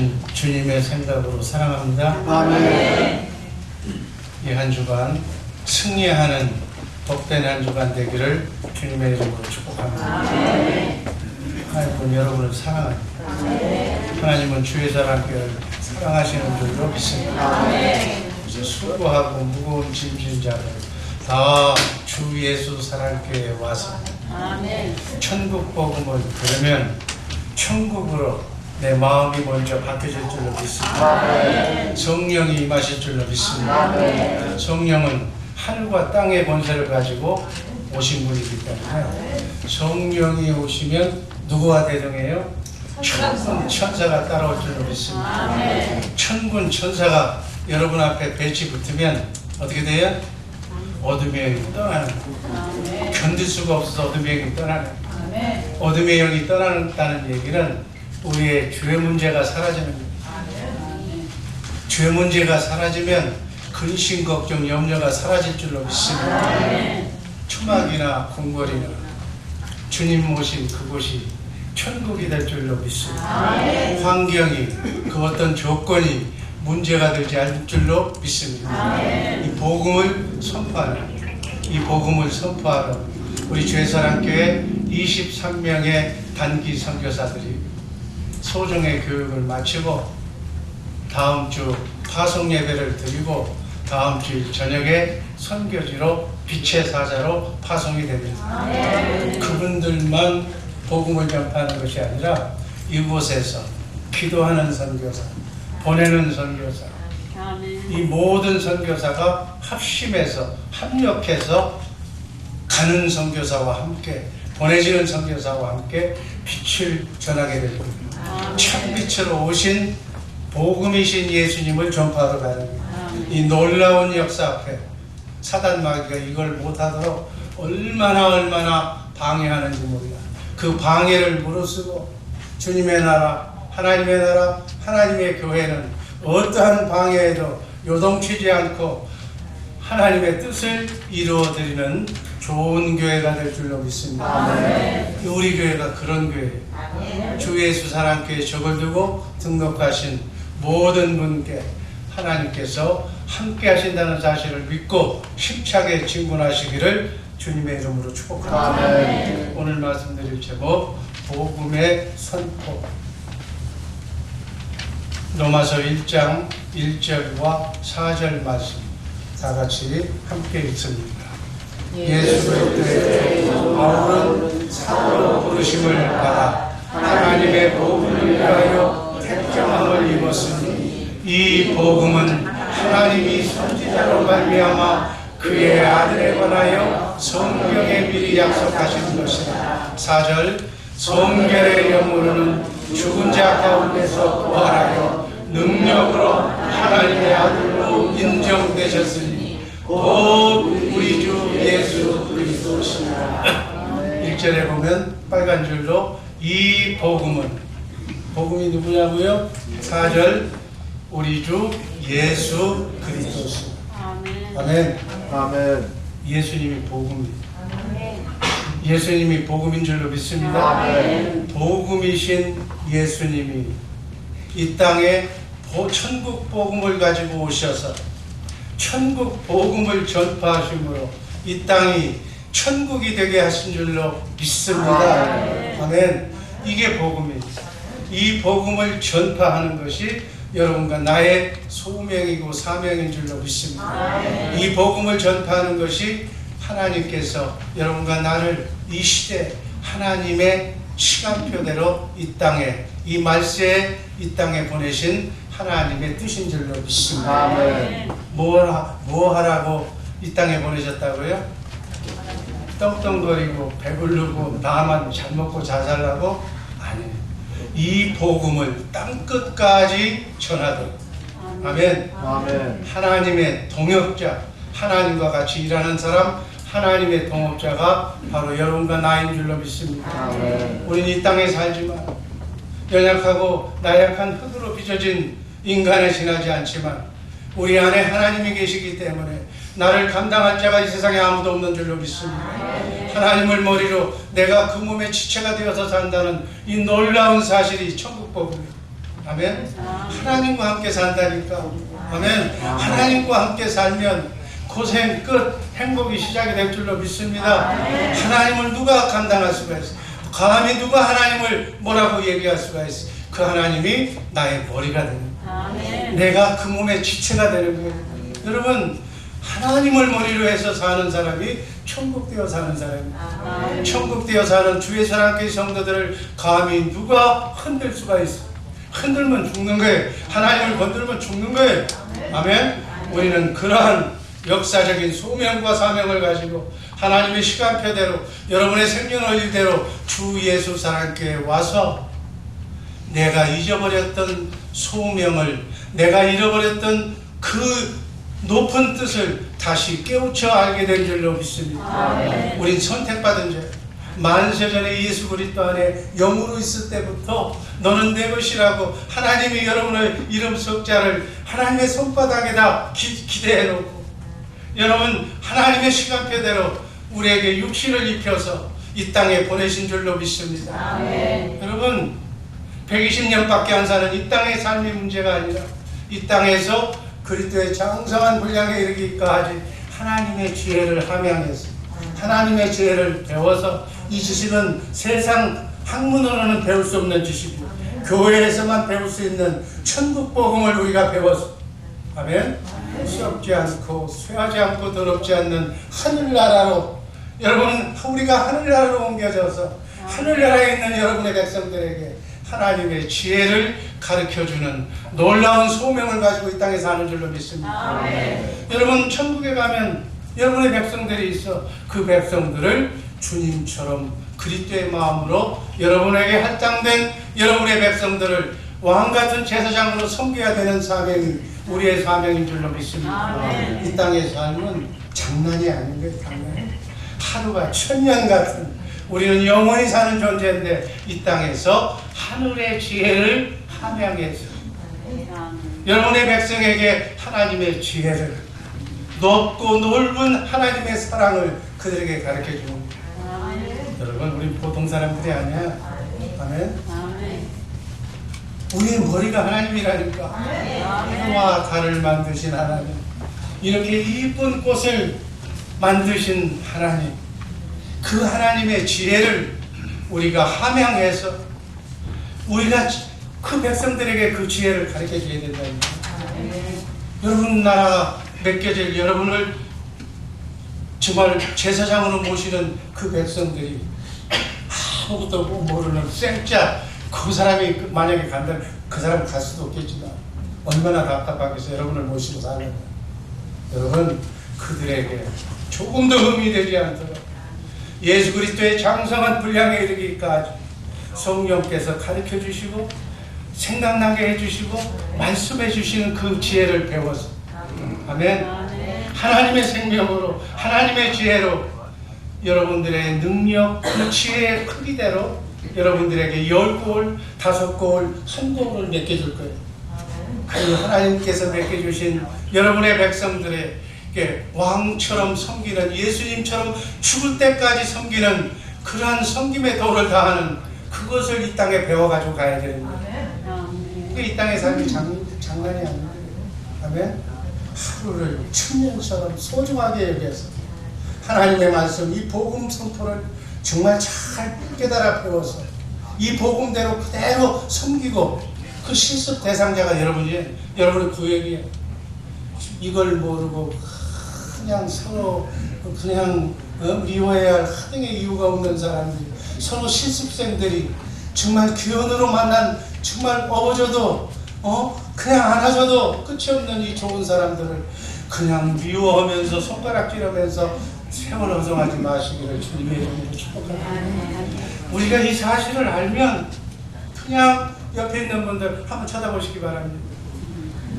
오신 주님의 생각으로 사랑합니다. 아멘. 이 한 주간 승리하는 복된 한 주간 되기를 주님의 이름으로 축복합니다. 하나님은 여러분을 사랑합니다. 하나님은 주의 사람께 사랑하시는 줄로 믿습니다. 이제 수고하고 무거운 짐진 자를 다 주 예수 사랑교회에 와서 천국 복음을 들으면 천국으로 내 마음이 먼저 바뀌어질 줄로 믿습니다. 성령이 임하실 줄로 믿습니다. 성령은 하늘과 땅의 권세를 가지고 오신 분이기 때문에 성령이 오시면 누구와 대등해요? 천군 천사가 따라올 줄로 믿습니다. 천군 천사가 여러분 앞에 배치 붙으면 어떻게 돼요? 어둠의 영이 떠나는 거예요. 견딜 수가 없어서 어둠의 영이 떠나는 거예요. 어둠의 영이 떠나는다는 얘기는 우리의 죄 문제가 사라지는 거예요. 죄 문제가 사라지면 근심, 걱정, 염려가 사라질 줄로 믿습니다. 초막이나 궁궐이나 주님 오신 그곳이 천국이 될 줄로 믿습니다. 환경이 그 어떤 조건이 문제가 되지 않을 줄로 믿습니다. 이 복음을 선포하는, 이 복음을 선포하러 우리 주의사랑교회 23명의 단기 선교사들이 소정의 교육을 마치고 다음 주 파송 예배를 드리고 다음 주 저녁에 선교지로 빛의 사자로 파송이 됩니다. 그분들만 복음을 전파하는 것이 아니라 이곳에서 기도하는 선교사, 보내는 선교사, 이 모든 선교사가 합심해서 합력해서 가는 선교사와 함께 보내지는 선교사와 함께 빛을 전하게 될 겁니다. 참빛으로 오신 복음이신 예수님을 전파하러 가는 겁니다. 이 놀라운 역사 앞에 사단 마귀가 이걸 못하도록 얼마나 방해하는지 몰라. 그 방해를 무릅쓰고 주님의 나라, 하나님의 나라, 하나님의 교회는 어떠한 방해에도 요동치지 않고 하나님의 뜻을 이루어드리는 좋은 교회가 될 줄로 믿습니다. 우리 교회가 그런 교회예요. 주 예수 사랑교회 적을 두고 등록하신 모든 분께 하나님께서 함께 하신다는 사실을 믿고 힘차게 진군하시기를 주님의 이름으로 축복합니다. 오늘 말씀드릴 제목 복음의 선포. 로마서 1장 1절과 4절 말씀 다 같이 함께 읽습니다. 예수 그리스도의 바울은 사도로 부르심을 받아 하나님의 복음을 위하여 택정함을 입었으니 이 복음은 하나님이 선지자로 말미암아 그의 아들에 관하여 성경에 미리 약속하신 것이다. 4절 성결의 영으로는 죽은 자 가운데서 부활하여 능력으로 하나님의 아들로 인정되셨으니 곧 우리 주 예수 그리스도시니라. 1절에 보면 빨간 줄로 이 복음은, 복음이 누구냐고요? 4절 우리 주 예수 그리스도시니라. 아멘. 아멘. 예수님이 복음입니다. 예수님이 복음인 줄로 믿습니다. 복음이신 예수님이 이 땅에 천국 복음을 가지고 오셔서 천국 복음을 전파하심으로 이 땅이 천국이 되게 하신 줄로 믿습니다. 아멘. 이게 복음입니다. 이 복음을 전파하는 것이 여러분과 나의 소명이고 사명인 줄로 믿습니다. 이 복음을 전파하는 것이 하나님께서 여러분과 나를 이 시대 하나님의 시간표대로 이 땅에, 이 말세에 이 땅에 보내신 하나님의 뜻인 줄로 믿습니다. 뭐 하라고 이 땅에 보내셨다고요? 떵떵거리고 배부르고 나만 잘 먹고 잘 살라고? 아니에요. 이 복음을 땅끝까지 전하도록. 아멘. 하나님의 동역자, 하나님과 같이 일하는 사람, 하나님의 동업자가 바로 여러분과 나인 줄로 믿습니다. 우리는 이 땅에 살지만 연약하고 나약한 흙으로 빚어진 인간에 지나지 않지만 우리 안에 하나님이 계시기 때문에 나를 감당할 자가 이 세상에 아무도 없는 줄로 믿습니다. 하나님을 머리로 내가 그 몸의 지체가 되어서 산다는 이 놀라운 사실이 천국 복음입니다. 아멘. 하나님과 함께 산다니까. 아멘. 하나님과 함께 살면 고생 끝, 행복이 시작이 될 줄로 믿습니다. 하나님을 누가 감당할 수가 있어? 감히 누가 하나님을 뭐라고 얘기할 수가 있어? 그 하나님이 나의 머리가 되는 거예요. 내가 그 몸의 지체가 되는 거예요. 여러분, 하나님을 머리로 해서 사는 사람이 천국되어 사는 사람이에요. 천국되어 사는 주의 사랑교회 성도들을 감히 누가 흔들 수가 있어? 흔들면 죽는 거예요. 하나님을 건들면 죽는 거예요. 아멘. 우리는 그러한 역사적인 소명과 사명을 가지고 하나님의 시간표대로 여러분의 생년월일대로 주 예수 사랑교회에 와서 내가 잊어버렸던 소명을, 내가 잃어버렸던 그 높은 뜻을 다시 깨우쳐 알게 된 줄로 믿습니다. 우린 선택받은 자, 만세전에 예수 그리스도 안에 영으로 있을 때부터 너는 내 것이라고 하나님이 여러분의 이름 석자를 하나님의 손바닥에다 기대해 놓고, 여러분 하나님의 시간표대로 우리에게 육신을 입혀서 이 땅에 보내신 줄로 믿습니다. 여러분 120년밖에 안 사는 이 땅의 삶이 문제가 아니라 이 땅에서 그리스도의 장성한 분량에 이르기까지 하나님의 지혜를 함양해서 하나님의 지혜를 배워서, 이 지식은 세상 학문으로는 배울 수 없는 지식이고 교회에서만 배울 수 있는 천국 복음을 우리가 배워서, 아멘, 수없지 않고 쇠하지 않고 더럽지 않는 하늘나라로, 여러분 우리가 하늘나라로 옮겨져서 하늘나라에 있는 여러분의 백성들에게 하나님의 지혜를 가르쳐주는 놀라운 소명을 가지고 이 땅에 사는 줄로 믿습니다. 여러분 천국에 가면 여러분의 백성들이 있어 그 백성들을 주님처럼 그리스도의 마음으로 여러분에게 할당된 여러분의 백성들을 왕같은 제사장으로 섬겨야 되는 사명이 우리의 사명인 줄로 믿습니다. 이 땅의 삶은 장난이 아닌 거예요. 장난. 하루가 천년 같은, 우리는 영원히 사는 존재인데 이 땅에서 하늘의 지혜를 함양해서 여러분의 백성에게 하나님의 지혜를, 높고 넓은 하나님의 사랑을 그들에게 가르쳐주는 거예요. 여러분 우리 보통 사람들이 아니야. 아멘. 우리의 머리가 하나님이라니까. 해와 달을 만드신 하나님, 이렇게 이쁜 꽃을 만드신 하나님, 그 하나님의 지혜를 우리가 함양해서 우리가 그 백성들에게 그 지혜를 가르쳐줘야 된다니까. 여러분 나라 맡겨질 여러분을 정말 제사장으로 모시는 그 백성들이 아무것도 모르는 생짜, 그 사람이 만약에 간다면 그 사람 갈 수도 없겠지만 얼마나 답답하겠어요. 여러분을 모시고 사는. 여러분 그들에게 조금도 흠이 되지 않도록 예수 그리스도의 장성한 분량에 이르기까지 성령께서 가르쳐 주시고 생각나게 해주시고 말씀해 주시는 그 지혜를 배워서, 아멘, 하나님의 생명으로 하나님의 지혜로 여러분들의 능력, 그 지혜의 크기대로 여러분들에게 10골, 5골, 1골을 맡겨줄 거예요. 그 하나님께서 맡겨주신 여러분의 백성들에게 왕처럼 섬기는, 예수님처럼 죽을 때까지 섬기는 그러한 섬김의 도를 다하는 그것을 이 땅에 배워가지고 가야 되는 거예요. 이 땅의 삶이 장난이 아니에요. 아멘. 하루를 천년처럼 소중하게 여겨서 하나님의 말씀, 이 복음 선포를 정말 잘 깨달아 배워서 이 복음대로 그대로 섬기고, 그 실습 대상자가 여러분이, 여러분의 구역이에요. 이걸 모르고 그냥 서로 그냥 미워해야 할 하등의 이유가 없는 사람들이, 서로 실습생들이 정말 귀연으로 만난, 정말 업어줘도 그냥 안아줘도 끝이 없는 이 좋은 사람들을 그냥 미워하면서 손가락질하면서 세월 허송하지 마시기를 주님의 이름으로 축복합니다. 우리가 이 사실을 알면 그냥 옆에 있는 분들 한번 쳐다보시기 바랍니다.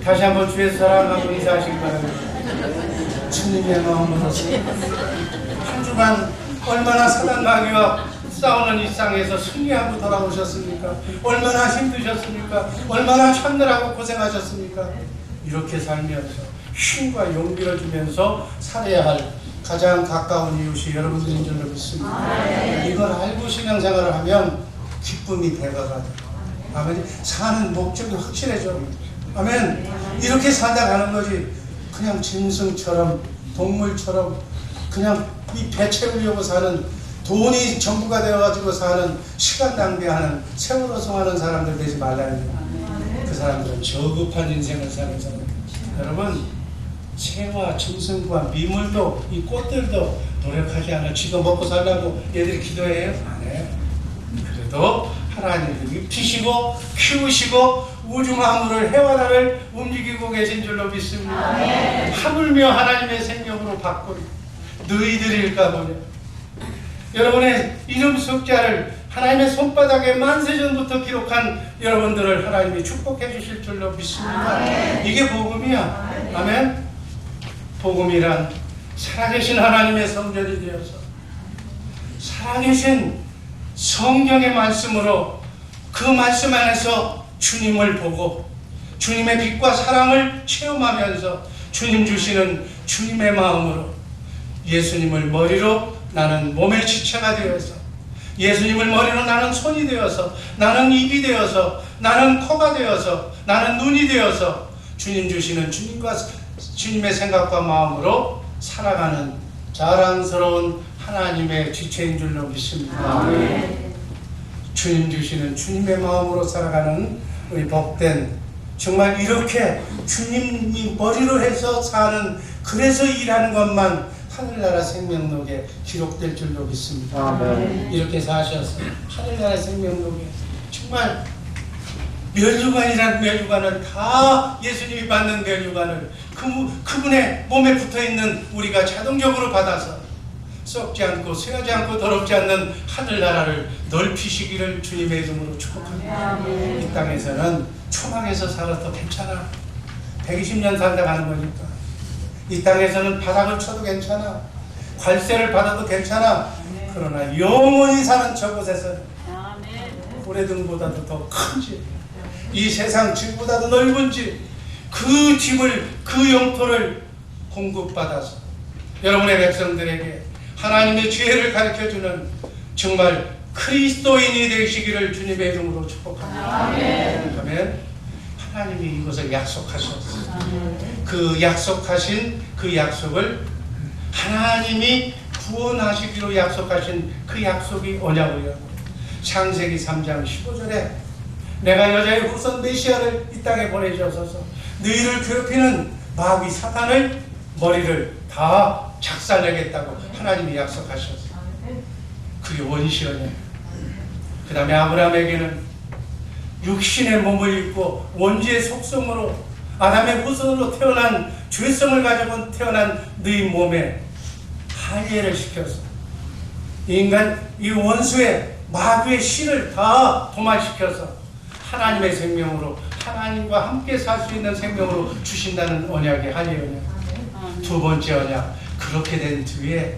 다시 한번 주의 사랑하고 인사하시기 바랍니다. 주님의 마음으로 한 주간 얼마나 사단 마귀와 싸우는 일상에서 승리하고 돌아오셨습니까? 얼마나 힘드셨습니까? 얼마나 참느라고 고생하셨습니까? 이렇게 살면서 힘과 용기를 주면서 살아야 할 가장 가까운 이웃이 여러분들인 줄로 믿습니다. 이걸 알고 신앙생활을 하면 기쁨이 배가 가요. 아멘. 사는 목적이 확실해져. 아멘. 이렇게 살아가는 거지. 그냥 짐승처럼, 동물처럼 그냥 이 배 채우려고 사는, 돈이 전부가 되어가지고 사는, 시간 낭비하는, 세월호 성하는 사람들 되지 말라는 거예요. 그 사람들은 저급한 인생을 사는 사람. 여러분, 새와 짐승과 미물도, 이 꽃들도 노력하지 않아. 지금 먹고 살려고 얘들이 기도해요? 안 해요. 그래도 하나님이 입히시고 키우시고 우주 만물을 해와 달을 움직이고 계신 줄로 믿습니다. 하물며 하나님의 생명으로 바꾼 너희들일까 보냐. 여러분의 이름 숫자를 하나님의 손바닥에 만세전부터 기록한 여러분들을 하나님이 축복해 주실 줄로 믿습니다. 이게 복음이야. 아멘. 복음이란 살아계신 하나님의 성전이 되어서 살아계신 성경의 말씀으로 그 말씀 안에서 주님을 보고 주님의 빛과 사랑을 체험하면서 주님 주시는 주님의 마음으로 예수님을 머리로 나는 몸의 지체가 되어서, 예수님을 머리로 나는 손이 되어서, 나는 입이 되어서, 나는 코가 되어서, 나는 눈이 되어서 주님 주시는 주님의 생각과 마음으로 살아가는 자랑스러운 하나님의 지체인 줄로 믿습니다. 주님 주시는 주님의 마음으로 살아가는 우리 복된, 정말 이렇게 주님이 머리로 해서 사는, 그래서 일하는 것만 하늘나라 생명록에 기록될 줄로 믿습니다. 이렇게 사셔서 하늘나라 생명록에 정말 멸류관이란 멸류관을 다 예수님이 받는 멸류관을 그분의 몸에 붙어있는 우리가 자동적으로 받아서 썩지 않고 쇠하지 않고 더럽지 않는 하늘나라를 넓히시기를 주님의 이름으로 축복합니다. 이 땅에서는 초막에서 살아도 괜찮아. 120년 살다 가는 거니까. 이 땅에서는 바닥을 쳐도 괜찮아. 관세를 받아도 괜찮아. 그러나 영원히 사는 저곳에서는 고래등보다도 더 큰지, 이 세상 집보다도 넓은 집, 그 집을, 그 영토를 공급받아서 여러분의 백성들에게 하나님의 지혜를 가르쳐주는 정말 그리스도인이 되시기를 주님의 이름으로 축복합니다. 아멘. 하나님이 이것을 약속하셨어요. 그 약속하신 그 약속을 하나님이 구원하시기로 약속하신 그 약속이 언약이에요. 창세기 3장 15절에 내가 여자의 후손 메시아를 이 땅에 보내주셔서 너희를 괴롭히는 마귀 사탄을 머리를 다 작살내겠다고 하나님이 약속하셨어요. 그게 원시언이에요. 그 다음에 아브라함에게는 육신의 몸을 입고 원죄의 속성으로 아담의 후손으로 태어난 죄성을 가지고 태어난 너희 몸에 할례를 시켜서 이 원수의 마귀의 씨를 다 도말시켜서 하나님의 생명으로, 하나님과 함께 살 수 있는 생명으로 주신다는 언약이 할례 언약. 두 번째 언약, 그렇게 된 뒤에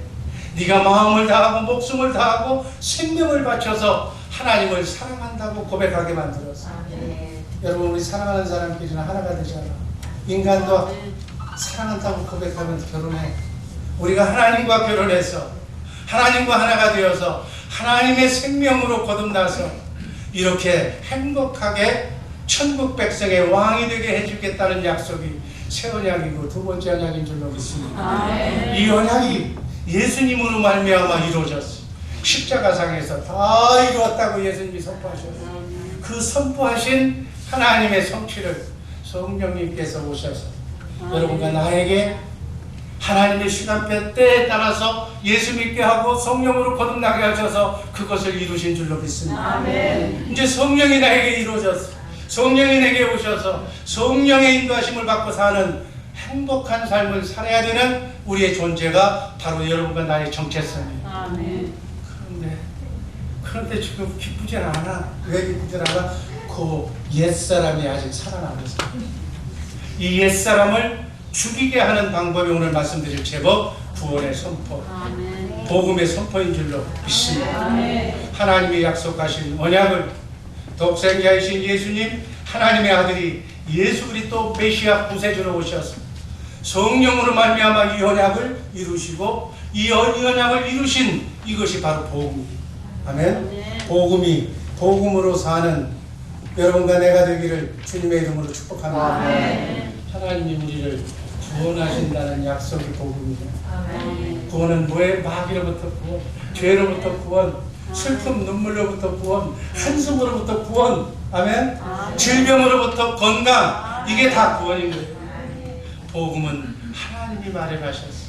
네가 마음을 다하고 목숨을 다하고 생명을 바쳐서 하나님을 사랑한다고 고백하게 만들었어. 여러분, 우리 사랑하는 사람끼리는 하나가 되잖아. 인간도 사랑한다고 고백하면서 결혼해. 우리가 하나님과 결혼해서 하나님과 하나가 되어서 하나님의 생명으로 거듭나서 이렇게 행복하게 천국 백성의 왕이 되게 해주겠다는 약속이 새 언약이고 두 번째 언약인 줄로 믿습니다. 이 언약이 예수님으로 말미암아 이루어졌어요. 십자가상에서 다 이루었다고 예수님이 선포하셨어요. 그 선포하신 하나님의 성취를 성령님께서 오셔서 여러분과 나에게 하나님의 시간표 때에 따라서 예수 믿게 하고 성령으로 거듭나게 하셔서 그것을 이루신 줄로 믿습니다. 이제 성령이 나에게 이루어졌어. 성령이 내게 오셔서 성령의 인도하심을 받고 사는 행복한 삶을 살아야 되는 우리의 존재가 바로 여러분과 나의 정체성이에요. 그런데 지금 기쁘지 않아. 왜 기쁘지 않아? 그 옛사람이 아직 살아남았어. 이 옛사람을 죽이게 하는 방법이 오늘 말씀드릴 제법 구원의 선포, 복음의 선포인 줄로 믿습니다. 하나님이 약속하신 언약을 독생자이신 예수님, 하나님의 아들이 예수 그리스도 메시아 구세주로 오셔서 성령으로 말미암아 이 언약을 이루시고 이 언약을 이루신 이것이 바로 복음입니다. 아멘. 복음으로 사는 여러분과 내가 되기를 주님의 이름으로 축복합니다. 아멘. 하나님이 우리를 구원하신다는 약속이 복음이죠. 구원은 뭐에 마귀로부터 구원, 죄로부터 구원, 슬픔 눈물로부터 구원, 한숨으로부터 구원, 아멘. 질병으로부터 건강, 이게 다 구원인 거예요. 복음은 하나님이 마련하셨어.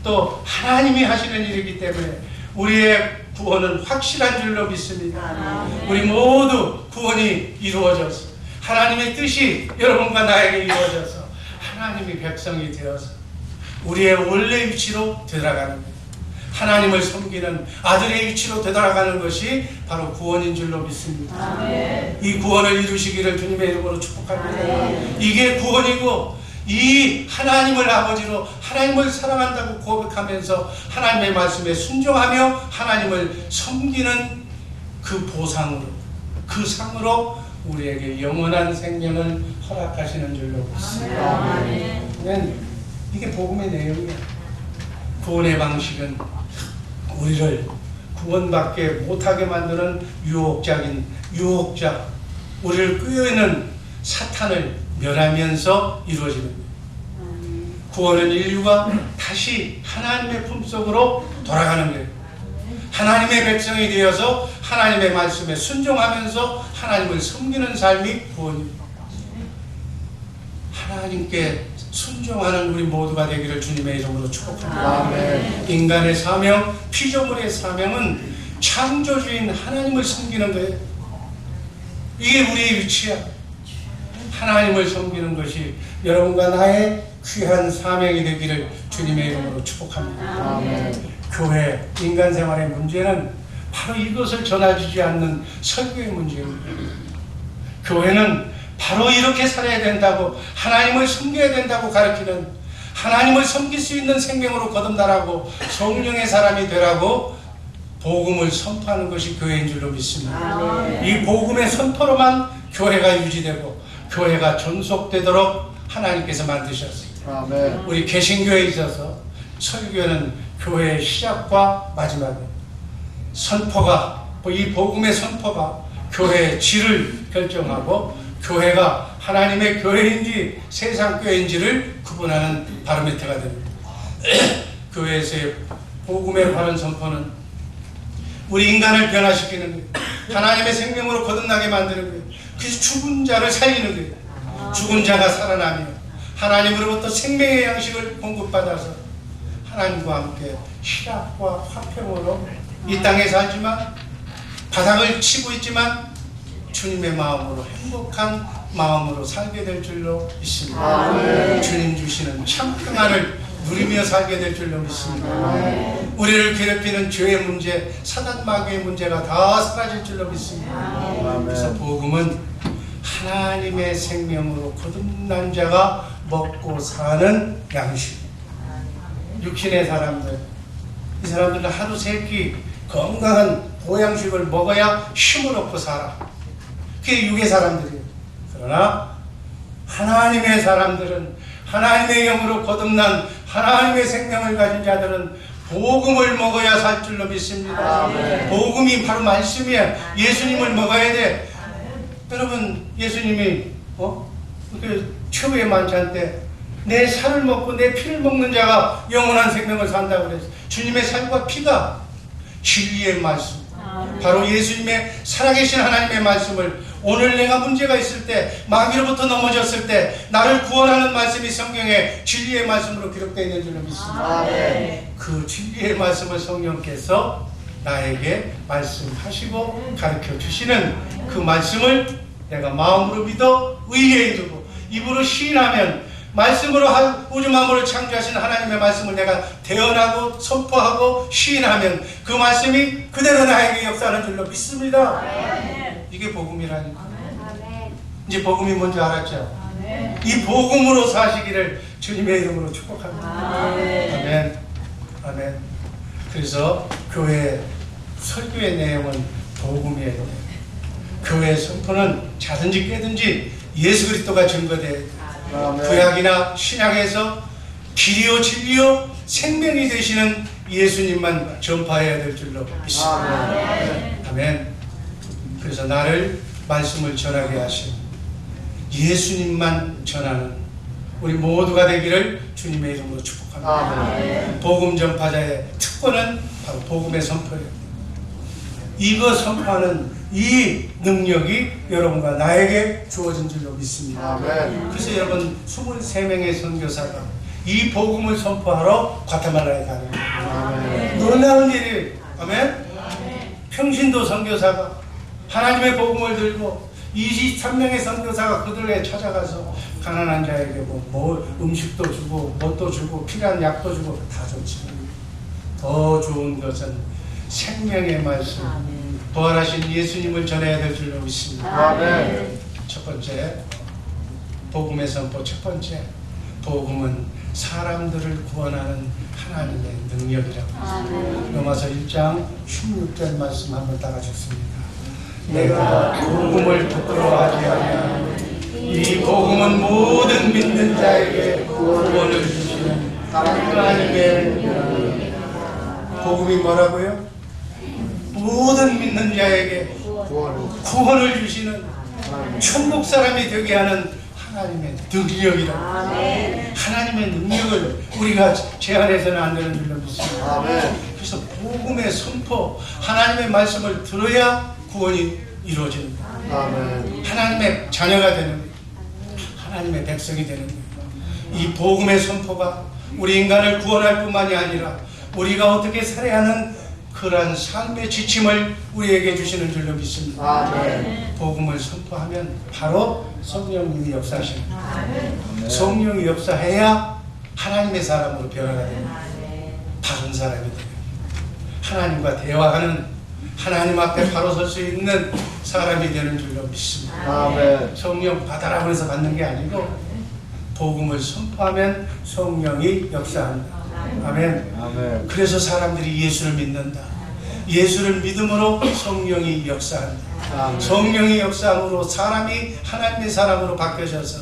또 하나님이 하시는 일이기 때문에 우리의 구원은 확실한 줄로 믿습니다. 우리 모두 구원이 이루어져서 하나님의 뜻이 여러분과 나에게 이루어져서 하나님이 백성이 되어서 우리의 원래 위치로 되돌아가는 거예요. 하나님을 섬기는 아들의 위치로 되돌아가는 것이 바로 구원인 줄로 믿습니다. 아멘. 이 구원을 이루시기를 주님의 이름으로 축복합니다. 이게 구원이고, 이 하나님을 아버지로 하나님을 사랑한다고 고백하면서 하나님의 말씀에 순종하며 하나님을 섬기는 그 보상으로, 그 상으로 우리에게 영원한 생명을 허락하시는 줄로 믿습니다. 아멘. 이게 복음의 내용이야. 구원의 방식은 우리를 구원받게 못하게 만드는 유혹자, 우리를 끄어있는 사탄을 멸하면서 이루어지는 거예요. 구원은 인류가 다시 하나님의 품속으로 돌아가는 거예요. 하나님의 백성이 되어서 하나님의 말씀에 순종하면서 하나님을 섬기는 삶이 구원입니다. 하나님께 순종하는 우리 모두가 되기를 주님의 이름으로 축복합니다. 아멘. 인간의 사명, 피조물의 사명은 창조주인 하나님을 섬기는 거예요. 이게 우리의 위치야. 하나님을 섬기는 것이 여러분과 나의 귀한 사명이 되기를 주님의 이름으로 축복합니다. 아멘. 교회, 인간 생활의 문제는 바로 이것을 전해주지 않는 설교의 문제입니다. 교회는 바로 이렇게 살아야 된다고, 하나님을 섬겨야 된다고 가르치는, 하나님을 섬길 수 있는 생명으로 거듭나라고, 성령의 사람이 되라고 복음을 선포하는 것이 교회인 줄로 믿습니다. 아멘. 이 복음의 선포로만 교회가 유지되고 교회가 전속되도록 하나님께서 만드셨습니다. 아멘. 우리 개신교에 있어서 설교는 교회의 시작과 마지막입니다. 선포가, 이 복음의 선포가 교회의 질을 결정하고 교회가 하나님의 교회인지 세상 교회인지를 구분하는 바로미터가 됩니다. 교회에서의 복음의 바른 선포는 우리 인간을 변화시키는 거예요. 하나님의 생명으로 거듭나게 만드는 거예요. 그래서 죽은 자를 살리는 거예요. 죽은 자가 살아나며 하나님으로부터 생명의 양식을 공급받아서 하나님과 함께 희락과 화평으로 이 땅에 살지만, 바닥을 치고 있지만 주님의 마음으로, 행복한 마음으로 살게 될 줄로 믿습니다. 아멘. 주님 주시는 참 평안을 누리며 살게 될 줄로 믿습니다. 아멘. 우리를 괴롭히는 죄의 문제, 사단 마귀의 문제가 다 사라질 줄로 믿습니다. 아멘. 그래서 복음은 하나님의 생명으로 거듭난 자가 먹고 사는 양식. 육신의 사람들, 이 사람들은 하루 세 끼 건강한 보양식을 먹어야 힘을 얻고 살아. 그게 육의 사람들이에요. 그러나 하나님의 사람들은, 하나님의 영으로 거듭난 하나님의 생명을 가진 자들은 복음을 먹어야 살 줄로 믿습니다. 아멘. 복음이 바로 말씀이야. 예수님을 먹어야 돼. 여러분, 예수님이 그 최후의 만찬 때 내 살을 먹고 내 피를 먹는 자가 영원한 생명을 산다고 그랬어요. 주님의 살과 피가 진리의 말씀, 바로 예수님의 살아계신 하나님의 말씀을, 오늘 내가 문제가 있을 때, 마귀로부터 넘어졌을 때 나를 구원하는 말씀이 성경에 진리의 말씀으로 기록되어 있는 줄로 믿습니다. 아멘. 그 진리의 말씀을 성령께서 나에게 말씀하시고 가르쳐 주시는 그 말씀을 내가 마음으로 믿어 의에 이르고 입으로 시인하면, 말씀으로 우주 만물을 창조하신 하나님의 말씀을 내가 대언하고 선포하고 시인하면 그 말씀이 그대로 나에게 역사하는 줄로 믿습니다. 아멘. 이게 복음이라니까. 아멘. 이제 복음이 뭔지 알았죠? 아멘. 이 복음으로 사시기를 주님의 이름으로 축복합니다. 아멘. 아멘. 아멘. 그래서 교회 설교의 내용은 복음이에요. 교회 선포는 자든지 깨든지 예수 그리스도가 증거돼요. 구약이나 신약에서 길이요 진리요 생명이 되시는 예수님만 전파해야 될 줄로 믿습니다. 아멘. 아멘. 그래서 나를 말씀을 전하게 하신 예수님만 전하는 우리 모두가 되기를 주님의 이름으로 축복합니다. 복음 전파자의 특권은 바로 복음의 선포예요. 이거 선포하는 이 능력이 여러분과 나에게 주어진 줄로 믿습니다. 그래서 여러분 23명의 선교사가 이 복음을 선포하러 과테말라에 가는 거예요. 놀라운 일이. 아멘. 평신도 선교사가 하나님의 복음을 들고 23명의 선교사가 그들에 찾아가서 가난한 자에게 뭐 음식도 주고 뭣도 주고 필요한 약도 주고 다 좋지만 더 좋은 것은 생명의 말씀, 부활하신 예수님을 전해야 될 줄로 믿습니다. 첫 번째, 복음의 선포. 첫 번째, 복음은 사람들을 구원하는 하나님의 능력이라고. 로마서 1장 16절 말씀 한번 따라주십니다. 내가 복음을 부끄러워하지 아니하노니 이 복음은 모든 믿는 자에게 구원을 주시는 하나님의 능력이라. 복음이 뭐라고요? 모든 믿는 자에게 구원을 주시는 천국 사람이 되게 하는 하나님의 능력이라. 하나님의 능력을 우리가 제한해서는 안 되는 줄로 믿습니다. 그래서 복음의 선포, 하나님의 말씀을 들어야 구원이 이루어집니다. 하나님의 자녀가 되는 거예요. 하나님의 백성이 되는 거예요. 이 복음의 선포가 우리 인간을 구원할 뿐만이 아니라 우리가 어떻게 살아야 하는 그러한 삶의 지침을 우리에게 주시는 줄로 믿습니다. 복음을 선포하면 바로 성령님이 역사하십니다. 성령이 역사해야 하나님의 사람으로 변화가 됩니다. 다른 사람이 돼요. 하나님과 대화하는, 하나님 앞에 바로 설 수 있는 사람이 되는 줄로 믿습니다. 성령 받아라고 해서 받는 게 아니고 복음을 선포하면 성령이 역사한다. 아멘. 그래서 사람들이 예수를 믿는다. 예수를 믿음으로 성령이 역사한다. 성령이 역사함으로 사람이 하나님의 사람으로 바뀌어져서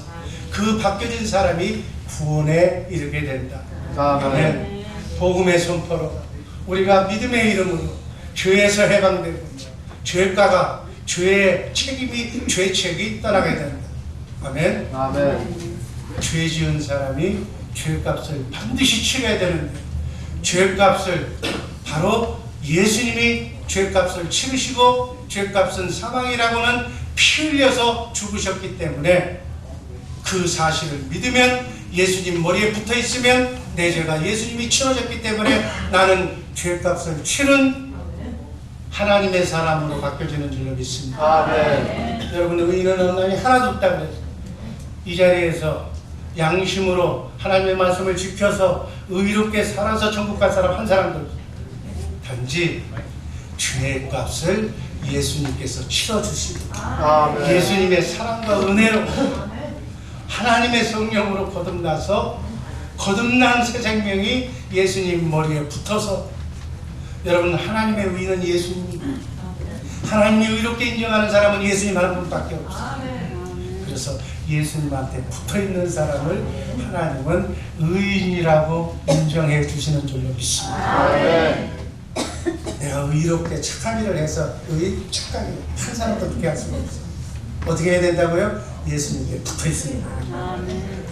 그 바뀌어진 사람이 구원에 이르게 된다. 아멘. 복음의 선포로 우리가 믿음의 이름으로 죄에서 해방되고 죄가가 죄의 책임이 죄책이 떠나게 된다. 아멘. 죄 지은 사람이 죄값을 반드시 치러야 되는데 죄값을 바로 예수님이 죄값을 치르시고 죄값은 사망이라고는 피 흘려서 죽으셨기 때문에 그 사실을 믿으면 예수님 머리에 붙어 있으면 내 죄가 예수님이 치러졌기 때문에 나는 죄값을 치른 하나님의 사람으로 바뀌어지는 줄로 믿습니다. 여러분 의인은 없나니 하나도 없다고 그랬어요. 이 자리에서 양심으로 하나님의 말씀을 지켜서 의롭게 살아서 천국 갈 사람 한 사람도 없어요. 단지 죄의 값을 예수님께서 치러주시고 예수님의 사랑과 은혜로 하나님의 성령으로 거듭나서 거듭난 새 생명이 예수님 머리에 붙어서 여러분 하나님의 의는 예수님, 하나님이 의롭게 인정하는 사람은 예수님 한 분밖에 없어요. 그래서 예수님한테 붙어있는 사람을 하나님은 의인이라고 인정해 주시는 줄로 믿습니다. 내가 의롭게 착한 일을 해서 착하게 한 사람도 그렇게 할 수가 없어요. 어떻게 해야 된다고요? 예수님께 붙어있습니다.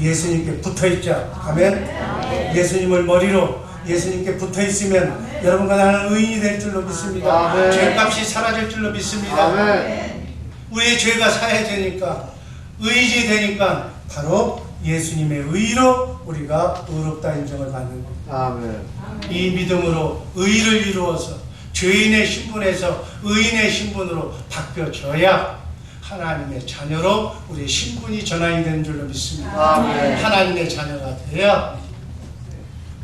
예수님께 붙어있자. 아멘. 예수님을 머리로 예수님께 붙어있으면 여러분과 나는 의인이 될 줄로 믿습니다. 죄값이 사라질 줄로 믿습니다. 우리의 죄가 사해지니까 의인이 되니까 바로 예수님의 의로 우리가 의롭다 인정을 받는 겁니다. 이 믿음으로 의를 이루어서 죄인의 신분에서 의인의 신분으로 바뀌어져야 하나님의 자녀로 우리의 신분이 전환이 되는 줄로 믿습니다. 하나님의 자녀가 돼야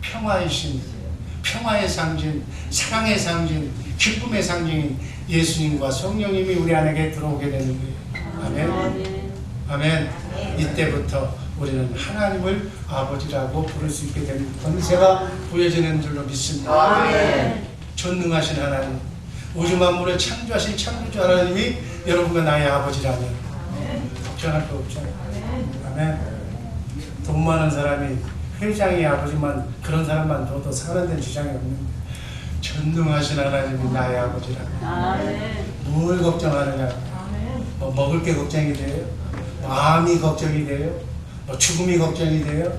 평화의 신, 평화의 상징, 사랑의 상징, 기쁨의 상징인 예수님과 성령님이 우리 안에게 들어오게 되는 거예요. 아멘. 아멘. 이때부터 우리는 하나님을 아버지라고 부를 수 있게 되는 권세가 부여지는 줄로 믿습니다. 전능하신 하나님, 우주 만물을 창조하신 창조주 하나님이 여러분과 나의 아버지라면 걱정할 거 없잖아요. 아멘. 돈 많은 사람이 회장이 아버지만 그런 사람만 둬도 사는 데는 지장이 없는데 전능하신 하나님이 나의 아버지라면 뭘 걱정하느냐. 뭐 먹을 게 걱정이 돼요? 마음이 걱정이 돼요? 뭐 죽음이 걱정이 돼요?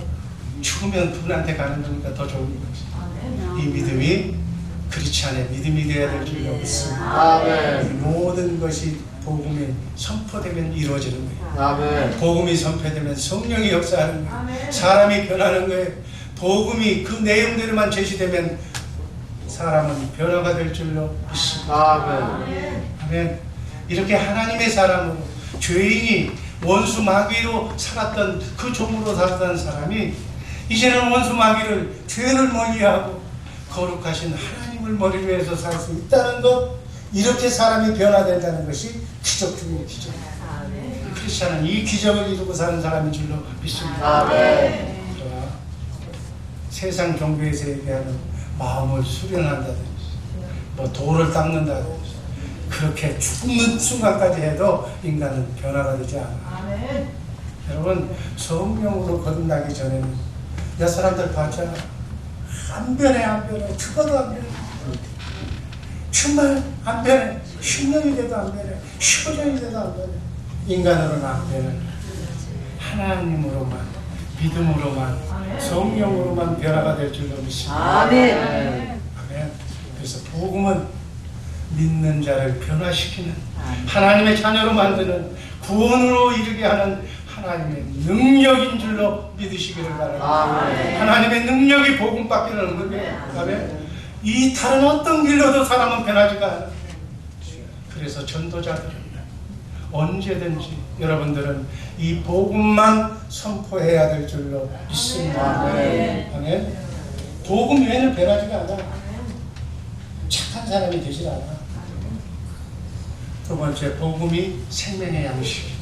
죽으면 분한테 가는 거니까 더 좋은 거지. 이 믿음이 그렇지 않아요. 믿음이 되어야 될 줄로 믿습니다. 이 모든 것이 복음이 선포되면 이루어지는 거예요. 복음이 선포되면 성령이 역사하는 거예요. 사람이 변하는 거예요. 복음이 그 내용대로만 제시되면 사람은 변화가 될 줄로 믿습니다. 아멘. 이렇게 하나님의 사람으로 죄인이 원수 마귀로 살았던 그 종으로 살았던 사람이 이제는 원수 마귀를 죄를 멀리하고 거룩하신 하나님을 머리 위해서 살 수 있다는 것, 이렇게 사람이 변화된다는 것이 기적 중의 기적입니다. 크리스찬은 이 기적을 이루고 사는 사람인 줄로 믿습니다. 그러나 세상 종교에서 얘기하는 마음을 수련한다든지 뭐 돌을 닦는다든지 그렇게 죽는 순간까지 해도 인간은 변화가 되지 않아요. 여러분, 성령으로 거듭나기 전에는 몇 사람들 봤잖아. 안 변해. 죽어도 안 변해. 정말 안 변해. 10년이 돼도 안 변해. 15년이 돼도 안 변해. 인간으로는 안 변해. 하나님으로만, 믿음으로만, 성령으로만 변화가 될 줄로 믿습니다. 아멘. 그래서 복음은 믿는 자를 변화시키는, 하나님의 자녀로 만드는, 구원으로 이르게 하는 하나님의 능력인 줄로 믿으시기를 바랍니다. 하나님의 능력이 복음밖에 없는 거예요. 이 다른 어떤 길로도 사람은 변하지가 않아요. 그래서 전도자들은 언제든지 여러분들은 이 복음만 선포해야 될 줄로 믿습니다. 아멘. 복음 외에는 변하지가 않아. 착한 사람이 되질 않아. 두 번째, 복음이 생명의 양식이에요.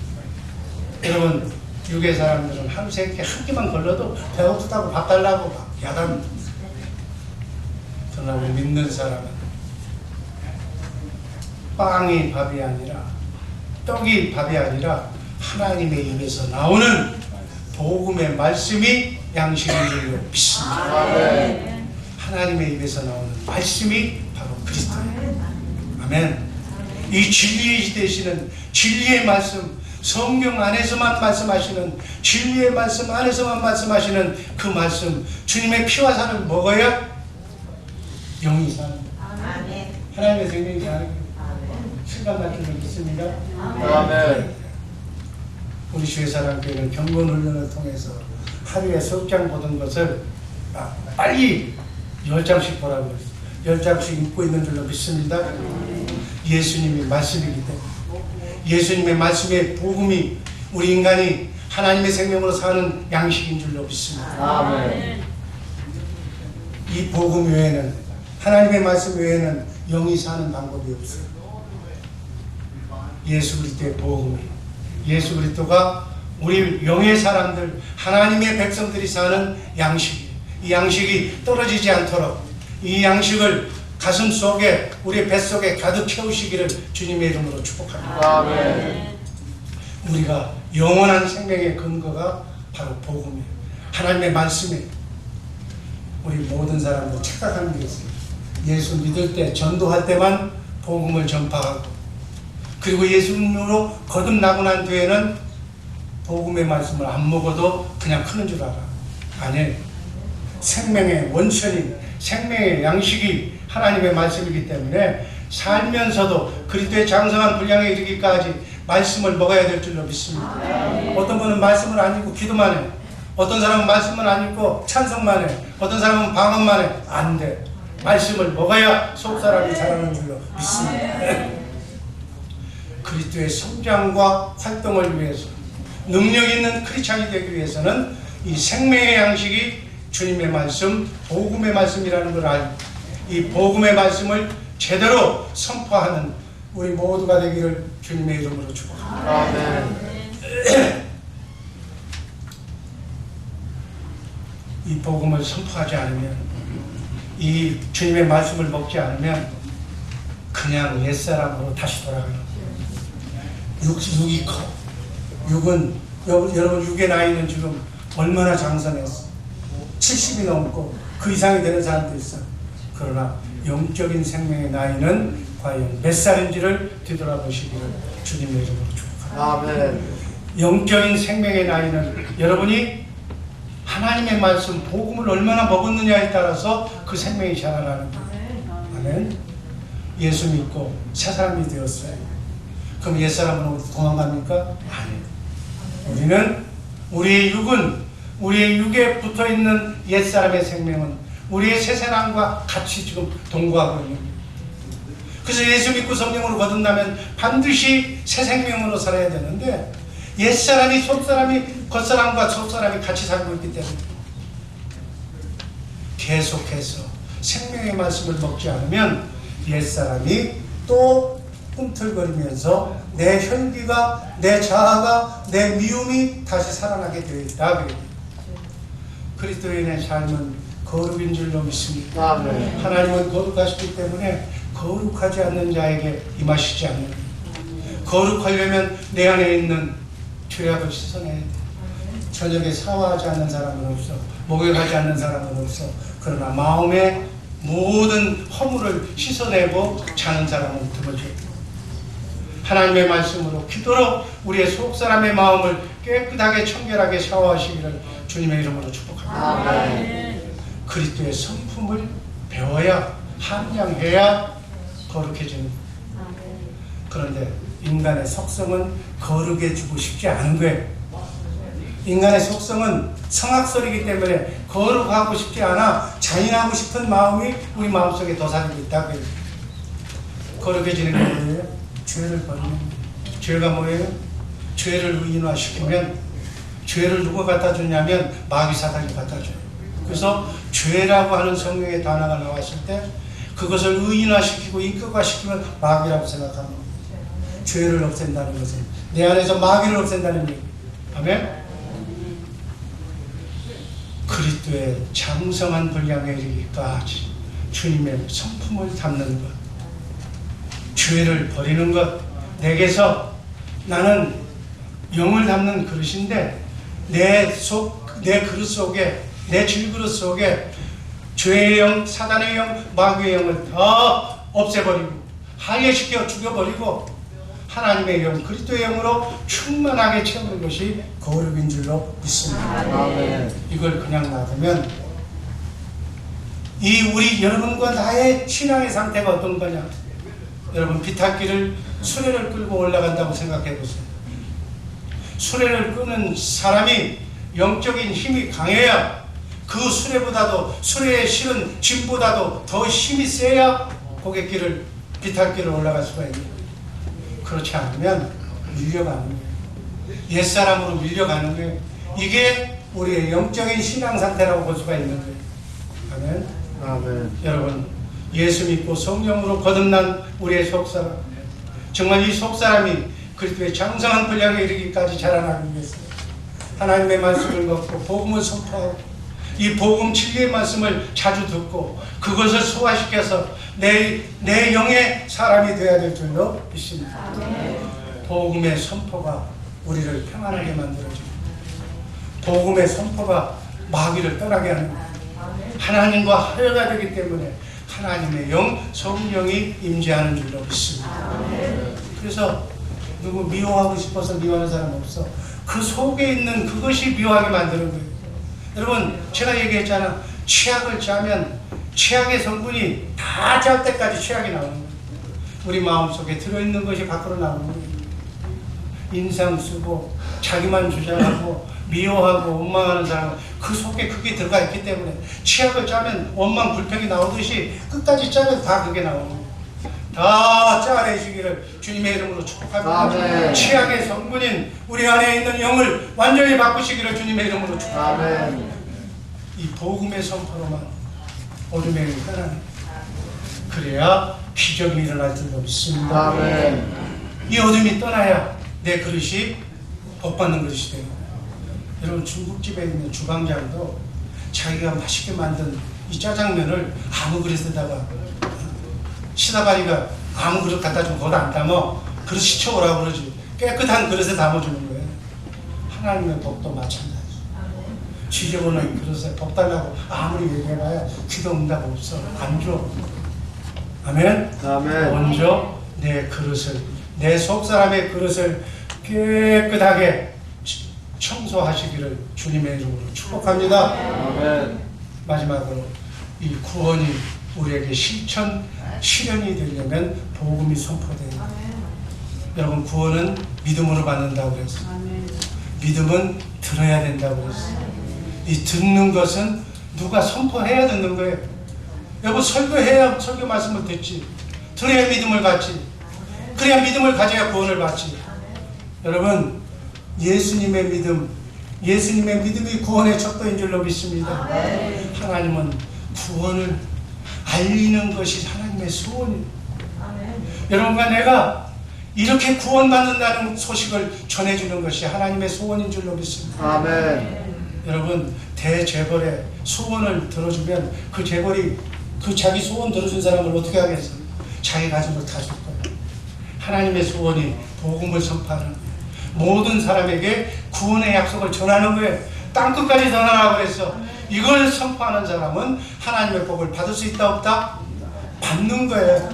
여러분, 유괴 사람들은 하루 세끼 한 끼만 걸러도 배고프다고 밥 달라고 막 야단합니다. 그러나 우리 믿는 사람은 빵이 밥이 아니라, 떡이 밥이 아니라 하나님의 입에서 나오는 복음의 말씀이 양식인 줄로 믿습니다. 하나님의 입에서 나오는 말씀이 바로 그리스도예요. 아멘. 이 진리의 되시는 진리의 말씀, 성경 안에서만 말씀하시는, 진리의 말씀 안에서만 말씀하시는 그 말씀, 주님의 피와 살을 먹어야 영이 사는 거예요. 하나님의 생명이 사는 거예요. 실감 같은 걸 믿습니다. 우리 주의사랑교회는 경건훈련을 통해서 하루에 석장 보던 것을 빨리 10장씩 보라고 했어요. 10장씩 읽고 있는 줄로 믿습니다. 예수님이 말씀이기 때문에, 예수님의 말씀의 복음이 우리 인간이 하나님의 생명으로 사는 양식인 줄로 믿습니다. 이 복음 외에는, 하나님의 말씀 외에는 영이 사는 방법이 없어요. 예수 그리스도의 복음이, 예수 그리스도가 우리 영의 사람들, 하나님의 백성들이 사는 양식이에요. 이 양식이 떨어지지 않도록 이 양식을 가슴 속에, 우리 뱃속에 가득 채우시기를 주님의 이름으로 축복합니다. 우리가 영원한 생명의 근거가 바로 복음이에요. 하나님의 말씀이에요. 우리 모든 사람들 착각하는 게 있어요. 예수 믿을 때, 전도할 때만 복음을 전파하고, 그리고 예수님으로 거듭나고 난 뒤에는 복음의 말씀을 안 먹어도 그냥 크는 줄 알아. 아니에요. 생명의 원천인, 생명의 양식이 하나님의 말씀이기 때문에 살면서도 그리스도의 장성한 분량에 이르기까지 말씀을 먹어야 될 줄로 믿습니다. 어떤 분은 말씀을 안 읽고 기도만 해. 어떤 사람은 말씀을 안 읽고 찬송만 해. 어떤 사람은 방언만 해. 안 돼. 말씀을 먹어야 속사람이 자라는 줄로 믿습니다. 그리스도의 성장과 활동을 위해서, 능력 있는 크리스찬이 되기 위해서는 이 생명의 양식이 주님의 말씀, 복음의 말씀이라는 걸 알고, 이 복음의 말씀을 제대로 선포하는 우리 모두가 되기를 주님의 이름으로 축복합니다. 이 복음을 선포하지 않으면, 이 주님의 말씀을 먹지 않으면 그냥 옛사람으로 다시 돌아가는 거예요. 육이 커. 육은, 여러분 육의 나이는 지금 얼마나 장성했어. 70이 넘고 그 이상이 되는 사람도 있어. 그러나 영적인 생명의 나이는 과연 몇 살인지를 뒤돌아보시기를 주님의 이름으로 축복합니다. 아멘. 영적인 생명의 나이는 여러분이 하나님의 말씀, 복음을 얼마나 먹었느냐에 따라서 그 생명이 자라나는 거예요. 아멘. 예수 믿고 새 사람이 되었어요. 그럼 옛사람은 어디 도망갑니까? 아니에요. 우리는 우리의 육에 붙어있는 옛사람의 생명은 우리의 새 사람과 같이 지금 동거하고 있는 거예요. 그래서 예수 믿고 성령으로 거듭나면 반드시 새 생명으로 살아야 되는데 옛사람이 속사람이 겉사람과 속사람이 같이 살고 있기 때문에 계속해서 생명의 말씀을 먹지 않으면 옛사람이 또 꿈틀거리면서 내 혈기가, 내 자아가, 내 미움이 다시 살아나게 되어 있다. 그리스도인의 삶은 거룩인 줄로 믿습니다. 아멘. 하나님은 거룩하시기 때문에 거룩하지 않는 자에게 임하시지 않는. 거룩하려면 내 안에 있는 죄악을 씻어내야 돼. 저녁에 샤워하지 않는 사람은 없어. 목욕하지 않는 사람은 없어. 그러나 마음의 모든 허물을 씻어내고 자는 사람은 드물죠. 하나님의 말씀으로 기도로 우리의 속사람의 마음을 깨끗하게 청결하게 샤워하시기를 주님의 이름으로 축복합니다. 아멘. 그리스도의 성품을 배워야 함양해야 거룩해지는 거예요. 그런데 인간의 속성은 거룩해지고 싶지 않은 거예요. 인간의 속성은 성악설이기 때문에 거룩하고 싶지 않아 자인하고 싶은 마음이 우리 마음속에 도사리고 있다고 해요. 거룩해지는 게 뭐예요? 죄를 버리는 거예요. 죄가 뭐예요? 죄를 의인화시키면 죄를 누가 갖다 주냐면 마귀 사단이 갖다 줘요. 그래서 죄라고 하는 성경의 단어가 나왔을 때 그것을 의인화시키고 인격화시키면 마귀라고 생각합니다. 죄를 없앤다는 것은 내 안에서 마귀를 없앤다는 얘기. 아멘? 그리스도의 장성한 분량에 이르기까지 주님의 성품을 담는 것, 죄를 버리는 것. 내게서 나는 영을 담는 그릇인데 내 그릇 속에, 내 질그릇 속에 죄의 영, 사단의 영, 마귀의 영을 다 없애버리고 하야시켜 죽여버리고 하나님의 영, 그리스도의 영으로 충만하게 채우는 것이 거룩인 줄로 믿습니다. 아멘. 이걸 그냥 놔두면 우리 여러분과 나의 신앙의 상태가 어떤 거냐? 여러분 비탈길을 수레를 끌고 올라간다고 생각해 보세요. 수레를 끄는 사람이 영적인 힘이 강해야 그 수레보다도 수레에 실은 짐보다도 더 힘이 세야 고갯길을 비탈길을 올라갈 수가 있는 거예요. 그렇지 않으면 밀려가는 거예요. 옛사람으로 밀려가는 거예요. 이게 우리의 영적인 신앙 상태라고 볼 수가 있는 거예요. 아멘. 아멘. 여러분 예수 믿고 성령으로 거듭난 우리의 속사람, 정말 이 속사람이 그리스도의 장성한 분량에 이르기까지 자라나기 위해서 하나님의 말씀을 먹고 복음을 선포하고 이 복음 진리의 말씀을 자주 듣고 그것을 소화시켜서 내 영의 사람이 되어야 될 줄로 믿습니다. 복음의 선포가 우리를 평안하게 만들어줍니다. 복음의 선포가 마귀를 떠나게 하는 거예요. 하나님과 하여가 되기 때문에 하나님의 영, 성령이 임재하는 줄로 믿습니다. 그래서 누구 미워하고 싶어서 미워하는 사람 없어. 그 속에 있는 그것이 미워하게 만드는 거예요. 여러분 제가 얘기했잖아. 치약을 짜면 치약의 성분이 다 짤 때까지 치약이 나오는 거예요. 우리 마음속에 들어있는 것이 밖으로 나오는 거예요. 인상 쓰고 자기만 주장하고 미워하고 원망하는 사람은 그 속에 그게 들어가 있기 때문에 치약을 짜면 원망 불평이 나오듯이 끝까지 짜면 다 그게 나오는 거예요. 다 짜내시기를 주님의 이름으로 축복합니다. 아멘. 치약의 성분인 우리 안에 있는 영을 완전히 바꾸시기를 주님의 이름으로 축복합니다. 아멘. 이 복음의 선포로만 어둠의 영이 떠나는, 그래야 기적이 일어날 줄로 믿습니다. 아멘. 이 어둠이 떠나야 내 그릇이 복받는 그릇이 되고, 여러분 중국집에 있는 주방장도 자기가 맛있게 만든 이 짜장면을 아무 그릇에다가, 시다바리가 아무 그릇 갖다 주면 거기다 안 담아 그릇 시쳐오라고 그러지, 깨끗한 그릇에 담아주는 거예요. 하나님의 복도 마찬가지. 지저분한 그릇에 복 달라고 아무리 얘기해봐야 기도 응답 없어. 안 줘. 아멘? 아멘. 먼저 내 그릇을, 내 속사람의 그릇을 깨끗하게 청소하시기를 주님의 이름으로 축복합니다. 아멘. 마지막으로 이 구원이 우리에게 실현이 되려면 복음이 선포돼요. 여러분, 구원은 믿음으로 받는다고 그랬어요. 믿음은 들어야 된다고 그랬어요. 이 듣는 것은 누가 선포해야 듣는 거예요. 여러분, 설교해야 설교 말씀을 듣지. 들어야 믿음을 갖지. 그래야 믿음을 가져야 구원을 받지. 여러분, 예수님의 믿음이 구원의 척도인 줄로 믿습니다. 하나님은 구원을 알리는 것이 하나님의 소원이에요. 여러분과 내가 이렇게 구원받는다는 소식을 전해주는 것이 하나님의 소원인 줄로 믿습니다. 아멘. 여러분, 대재벌의 소원을 들어주면 그 재벌이 그 자기 소원 들어준 사람을 어떻게 하겠어요? 자기 가진 걸 다 줄 거예요. 하나님의 소원이 복음을 선포하는 거예요. 모든 사람에게 구원의 약속을 전하는 거예요. 땅끝까지 전하라고 그랬어. 이걸 선포하는 사람은 하나님의 복을 받을 수 있다 없다? 받는 거예요.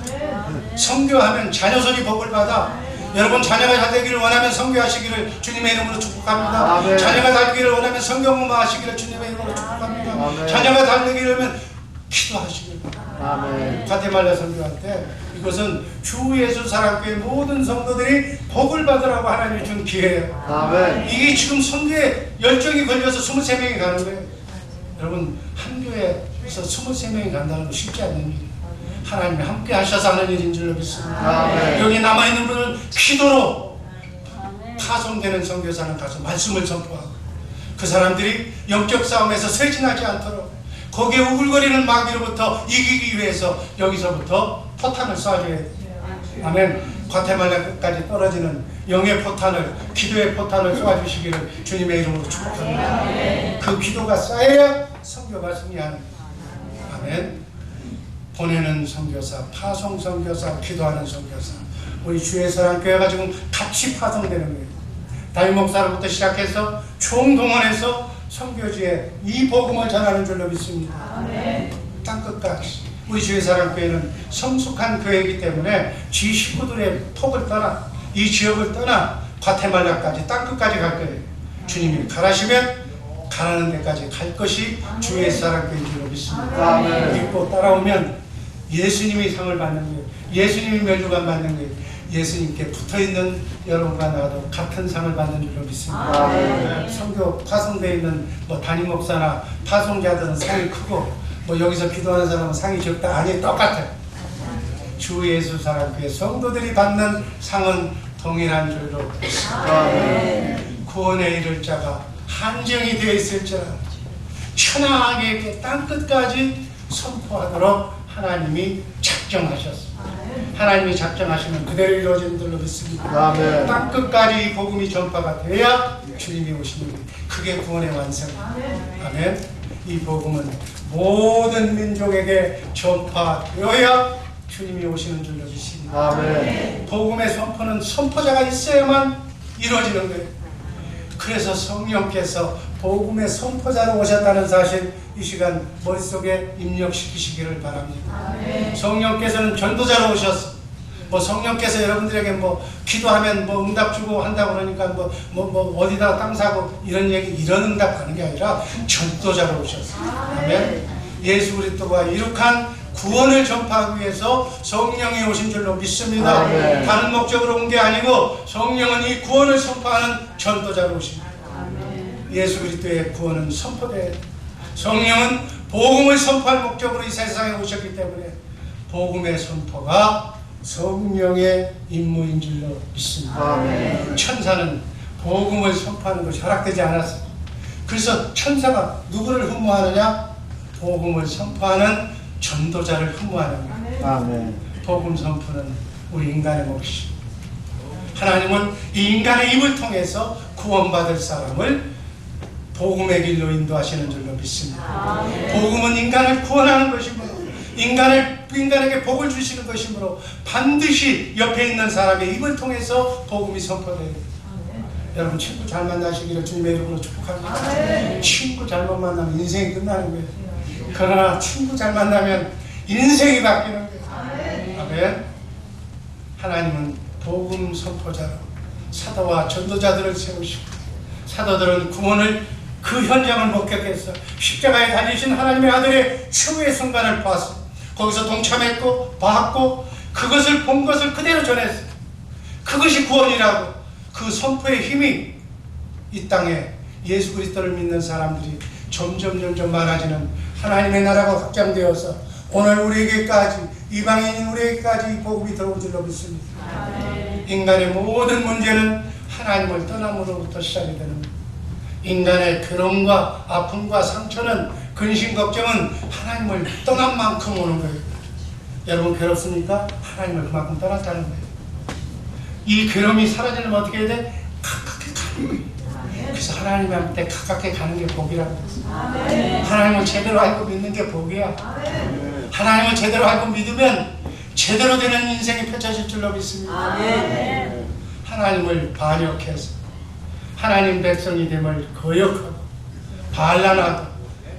선교하면 자녀손이 복을 받아. 여러분, 자녀가 잘 되기를 원하면 선교하시기를 주님의 이름으로 축복합니다. 아멘. 자녀가 잘 되기를 원하면 선교문마하시기를 주님의 이름으로 축복합니다. 아멘. 자녀가 잘 되기를 원하면 기도하시기를. 아멘. 과테말라 선교할 때 이것은 주 예수 사랑교회 모든 성도들이 복을 받으라고 하나님이 준 기회예요. 아멘. 이게 지금 선교에 열정이 걸려서 23명이 가는 거예요. 여러분, 한 교회에서 23명이 간다는 건 쉽지 않은 일이에요. 하나님이 함께 하셔서 하는 일인 줄로 믿습니다. 아멘. 여기 남아있는 분은 기도로 파송되는 선교사는 가서 말씀을 선포하고 그 사람들이 영적 싸움에서 쇠진하지 않도록 거기에 우글거리는 마귀로부터 이기기 위해서 여기서부터 포탄을 쏴줘야 돼요. 아멘. 과테말라까지 떨어지는 영의 포탄을, 기도의 포탄을 쏘아주시기를 주님의 이름으로 축복합니다. 그 기도가 쌓여야 선교가 승리하는 거예요. 아멘. 보내는 선교사, 파송 선교사, 기도하는 선교사, 우리 주의 사랑교회가 지금 같이 파송되는 거예요. 담임 목사로부터 시작해서 총동원해서 선교지에 이 복음을 전하는 줄로 믿습니다. 땅끝까지. 우리 주의 사랑교회는 성숙한 교회이기 때문에 지 식구들의 톡을 떠나, 이 지역을 떠나 과테말라까지 땅끝까지 갈 거예요. 주님이 가라시면 가라는 데까지 갈 것이 주의 사랑교회인 줄로 믿습니다. 아멘. 믿고 따라오면 예수님이 상을 받는 거예요. 예수님이 멸류관 받는 거예요. 예수님께 붙어있는 여러분과 나도 같은 상을 받는 줄로 믿습니다. 아멘. 선교 파송되어 있는 담임 목사나 파송자들은 상이 크고 여기서 기도하는 사람은 상이 적다. 아니, 똑같아요. 주 예수 사랑교회 성도들이 받는 상은 동일한 줄로 믿습니다. 아멘. 구원에 이를 자가 한정이 되어 있을지라 천하게 이렇게 땅끝까지 선포하도록 하나님이 작정하셨습니다. 하나님이 작정하시면 그대로 이루어지는 줄로 믿습니다. 아멘. 땅끝까지 복음이 전파가 돼야 주님이 오시는 거예요. 그게 구원의 완성입니다. 아멘. 이 복음은 모든 민족에게 전파되어야 주님이 오시는 줄로 믿습니다. 아멘. 복음의 선포는 선포자가 있어야만 이루어지는 거예요. 그래서 성령께서 복음의 선포자로 오셨다는 사실 이 시간 머릿속에 입력시키시기를 바랍니다. 성령께서는 전도자로 오셨어. 성령께서 여러분들에게 기도하면 응답 주고 한다고 그러니까 어디다 땅 사고 이런 응답 하는 게 아니라 전도자로 오셨어. 아멘. 예수 그리스도가 이룩한 구원을 전파하기 위해서 성령이 오신 줄로 믿습니다. 아멘. 다른 목적으로 온 게 아니고 성령은 이 구원을 선포하는 전도자로 오십니다. 예수 그리스도의 구원은 선포돼야 돼요. 성령은 복음을 선포할 목적으로 이 세상에 오셨기 때문에 복음의 선포가 성령의 임무인 줄로 믿습니다. 아멘. 천사는 복음을 선포하는 것이 허락되지 않았습니다. 그래서 천사가 누구를 흠모하느냐? 복음을 선포하는 전도자를 흠모하는 거예요. 아멘. 복음 선포는 우리 인간의 몫입니다. 하나님은 이 인간의 입을 통해서 구원받을 사람을 복음의 길로 인도하시는 줄로 믿습니다. 복음은 인간을 구원하는 것이므로 인간에게 복을 주시는 것이므로 반드시 옆에 있는 사람의 입을 통해서 복음이 선포돼요. 여러분, 친구 잘 만나시기를 주님의 이름으로 축복합니다. 친구 잘못 만나면 인생이 끝나는 거예요. 그러나 친구 잘 만나면 인생이 바뀌는 거예요. 아멘. 하나님은 복음 선포자로 사도와 전도자들을 세우시고 사도들은 구원을 그 현장을 목격해서 십자가에 달리신 하나님의 아들의 최후의 순간을 봤어. 거기서 동참했고 봤고 그것을 본 것을 그대로 전했어. 그것이 구원이라고. 그 선포의 힘이 이 땅에 예수 그리스도를 믿는 사람들이 점점 많아지는 하나님의 나라가 확장되어서 오늘 우리에게까지 이방인인 우리에게까지 이 복음이 들어온 줄로 믿습니다. 인간의 모든 문제는 하나님을 떠남으로부터 시작이 되는 겁니다. 인간의 괴로움과 아픔과 상처는 근심 걱정은 하나님을 떠난 만큼 오는 거예요. 여러분 괴롭습니까? 하나님을 그만큼 떠났다는 거예요. 이 괴로움이 사라지려면 어떻게 해야 돼? 가깝게 가는 거예요. 그래서 하나님한테 가깝게 가는 게 복이라고 했어요. 하나님을 제대로 알고 믿는 게 복이야. 하나님을 제대로 알고 믿으면 제대로 되는 인생이 펼쳐질 줄로 믿습니다. 하나님을 반역해서 하나님 백성이 됨을 거역하고 반란하고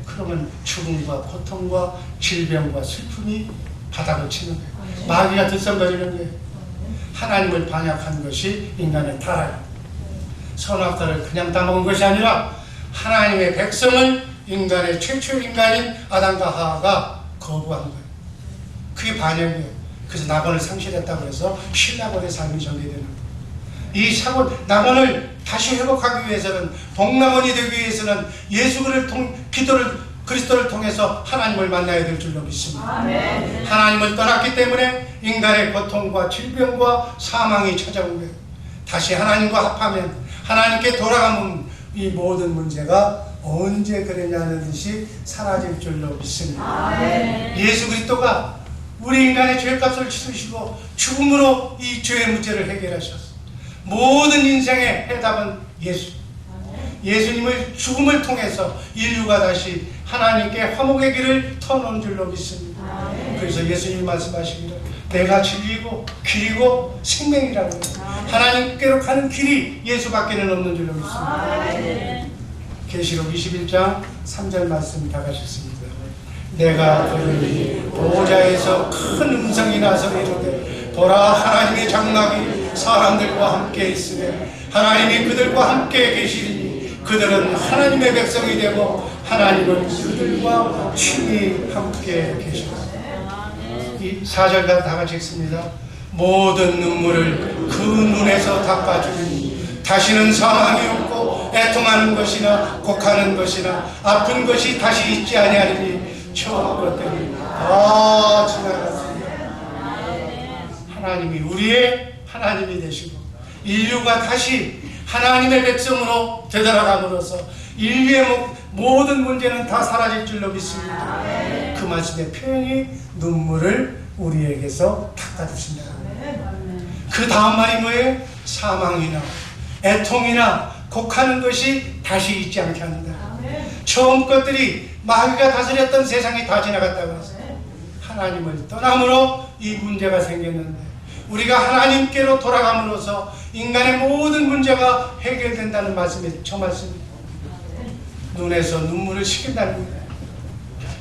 그러면 죽음과 고통과 질병과 슬픔이 바닥을 치는 거예요. 마귀가 들썩거리는 거예요. 하나님을 반역한 것이 인간의 타락. 선악과를 그냥 따먹은 것이 아니라 하나님의 백성을 인간의 최초 인간인 아담과 하와가 거부한 거예요. 그게 반역이에요. 그래서 낙원을 상실했다고 해서 신낙원의 삶이 전개되는 거예요. 이 낙원을 다시 회복하기 위해서는 복낙원이 되기 위해서는 예수 그리스도를 통해서 하나님을 만나야 될 줄로 믿습니다. 아멘. 하나님을 떠났기 때문에 인간의 고통과 질병과 사망이 찾아온 거예요. 다시 하나님과 합하면 하나님께 돌아가면 이 모든 문제가 언제 그랬냐는 듯이 사라질 줄로 믿습니다. 아멘. 예수 그리스도가 우리 인간의 죄값을 치르시고 죽음으로 이 죄의 문제를 해결하셨어요. 모든 인생의 해답은 예수님의 죽음을 통해서 인류가 다시 하나님께 화목의 길을 터놓은 줄로 믿습니다. 그래서 예수님이 말씀하시기를 내가 진리고 길이고 생명이라고 해요. 하나님께로 가는 길이 예수밖에는 없는 줄로 믿습니다. 계시록 21장 3절 말씀 다 같이 읽습니다. 내가 들으니 보좌에서 큰 음성이 나서 이르되 보라 하나님의 장막이 사람들과 함께 있으며 하나님이 그들과 함께 계시리니 그들은 하나님의 백성이 되고 하나님은 그들과 친히 함께 계시리라. 이 4절 다 같이 읽습니다. 모든 눈물을 그 눈에서 닦아주니 다시는 사망이 없고 애통하는 것이나 곡하는 것이나 아픈 것이 다시 있지 아니하리니 처음 것들이 다 지나갔습니다. 하나님이 우리의 하나님이 되시고 인류가 다시 하나님의 백성으로 되돌아감으로써 인류의 모든 문제는 다 사라질 줄로 믿습니다. 그 말씀의 표현이 눈물을 우리에게서 닦아주신다. 그 다음 말이 뭐예요? 사망이나 애통이나 곡하는 것이 다시 있지 않게 한다. 처음 것들이 마귀가 다스렸던 세상이 다 지나갔다고 했어요. 하나님을 떠남으로 이 문제가 생겼는데 우리가 하나님께로 돌아감으로써 인간의 모든 문제가 해결된다는 말씀이 저 말씀입니다. 눈에서 눈물을 씻긴다는 거예요.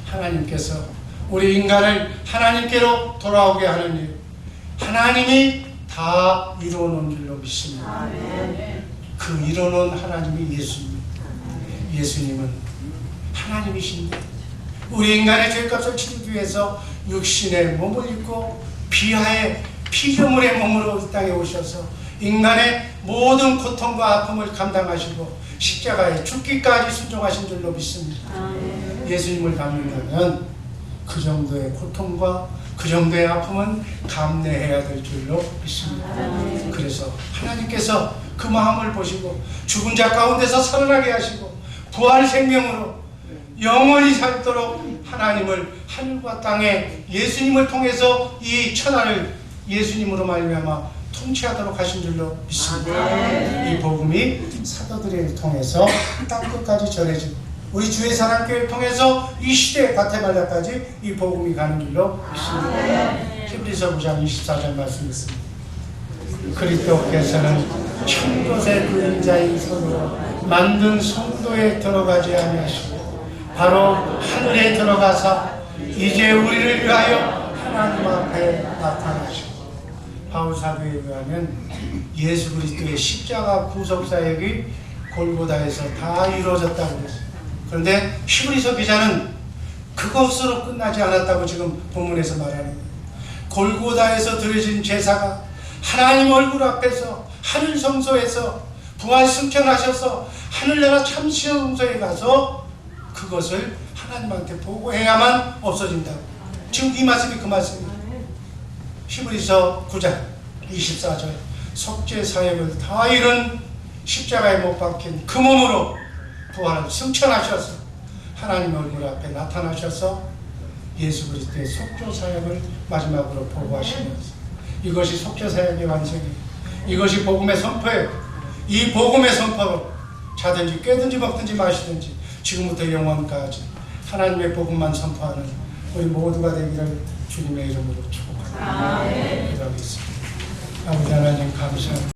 하나님께서 우리 인간을 하나님께로 돌아오게 하는 일, 하나님이 다 이루어놓은 줄로 믿습니다. 그 이루어놓은 하나님이 예수님입니다. 예수님은 하나님이신데 우리 인간의 죄값을 치르기 위해서 육신의 몸을 입고 비하의 피조물의 몸으로 이 땅에 오셔서 인간의 모든 고통과 아픔을 감당하시고 십자가에 죽기까지 순종하신 줄로 믿습니다. 예수님을 닮는다면 그 정도의 고통과 그 정도의 아픔은 감내해야 될 줄로 믿습니다. 그래서 하나님께서 그 마음을 보시고 죽은 자 가운데서 살아나게 하시고 부활 생명으로 영원히 살도록 하나님을 하늘과 땅에 예수님을 통해서 이 천하를 예수님으로 말미암아 통치하도록 하신 줄로 믿습니다. 이 복음이 사도들을 통해서 땅끝까지 전해지고 우리 주의 사랑교회를 통해서 이 시대 과테말라까지 이 복음이 가는 줄로 믿습니다. 히브리서 9장 24절 말씀 있습니다. 그리스도께서는 천곳의 그림자인 손으로 만든 성도에 들어가지 아니하시고 바로 하늘에 들어가사 이제 우리를 위하여 하나님 앞에 나타나시고 바울 사도에 의하면 예수 그리스도의 십자가 구속 사역이 골고다에서 다 이루어졌다고 했어요. 그런데 히브리서 기자는 그것으로 끝나지 않았다고 지금 본문에서 말하는 거예요. 골고다에서 드려진 제사가 하나님 얼굴 앞에서 하늘 성소에서 부활 승천하셔서 하늘나라 참시성소에 가서 그것을 하나님한테 보고해야만 없어진다고. 지금 이 말씀이 그 말씀입니다. 히브리서 9장 24절 속죄 사역을 다 이룬 십자가에 못 박힌 그 몸으로 부활을 승천하셔서 하나님 얼굴 앞에 나타나셔서 예수 그리스도의 속죄 사역을 마지막으로 보고하시면서 이것이 속죄 사역의 완성이에요. 이것이 복음의 선포예요. 이 복음의 선포로 자든지 깨든지 먹든지 마시든지 지금부터 영원까지 하나님의 복음만 선포하는 우리 모두가 되기를 주님의 이름으로 축복합니다. 기도하겠습니다. 아버지 하나님 감사합니다.